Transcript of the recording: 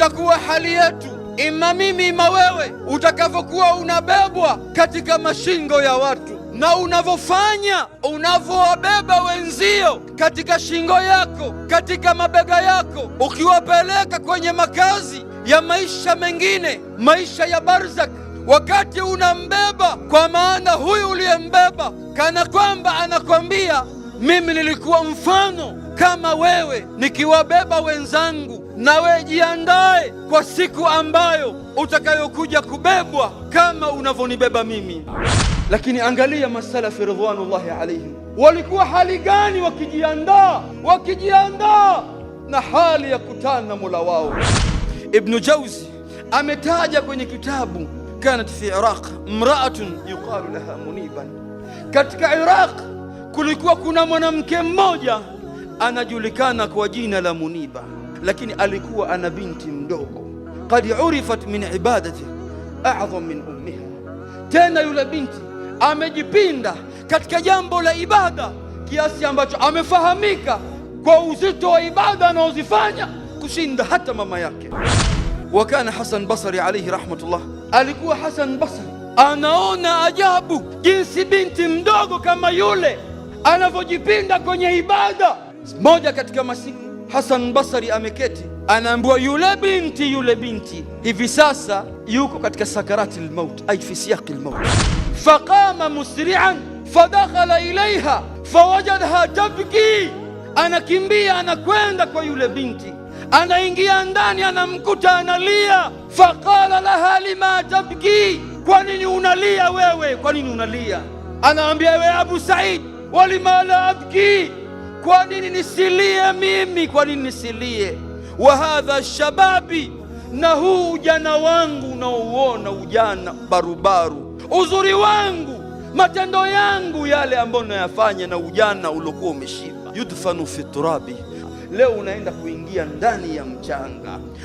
itakuwa hali yetu, ima mimi ima wewe, utakavyokuwa unabebwa katika mashingo ya watu na unavyofanya, unavyowabeba wenzio katika shingo yako, katika mabega yako, ukiwapeleka kwenye makazi ya maisha mengine, maisha ya barzak, wakati unambeba, kwa maana huyu uliyembeba kana kwamba anakwambia mimi nilikuwa mfano kama wewe nikiwabeba wenzangu, na wewe jiandae kwa siku ambayo utakayokuja kubebwa kama unavyonibeba mimi. Lakini angalia masalafi ridwanullahi alaihim walikuwa hali gani wakijiandaa na hali ya kutana na Mola wao. Ibn Jawzi ametaja kwenye kitabu kanat fi Iraq mraatun yuqalu laha Muniban, katika Iraq kulikuwa kuna mwanamke mmoja anajulikana kwa jina la Muniba, lakini alikuwa ana binti mdogo, qad urifat min ibadati a'zam min ummiha. Tena yule binti amejipinda katika jambo la ibada kiasi ambacho amefahamika kwa uzito wa ibada anaozifanya kushinda hata mama yake. Wakana Hasan Basri alayhi rahmatullah, alikuwa Hasan Basri anaona ajabu jinsi binti mdogo kama yule anavyojipinda kwenye ibada. Moja katika masiku Hasan Basri ameketi, anaambiwa yule binti hivi sasa yuko katika sakarati al-maut, ay fi siyaqi al-maut. Faqama musri'an fadakhala ilayha fawajadha tabki, anakimbia anakwenda kwa yule binti, anaingia ndani, anamkuta analia. Faqala laha lima tabki, kwa nini unalia wewe, kwa nini unalia? Anaambia wewe Abu Said, walima la abki, kwa nini nisilie mimi, kwa nini nisilie? Wa hadha shababi, na huu ujana wangu unaouona, ujana barubaru, uzuri wangu, matendo yangu yale ambayo nayafanya, na ujana uliokuwa umeshiba, yudfanu fi turabi, leo unaenda kuingia ndani ya mchanga.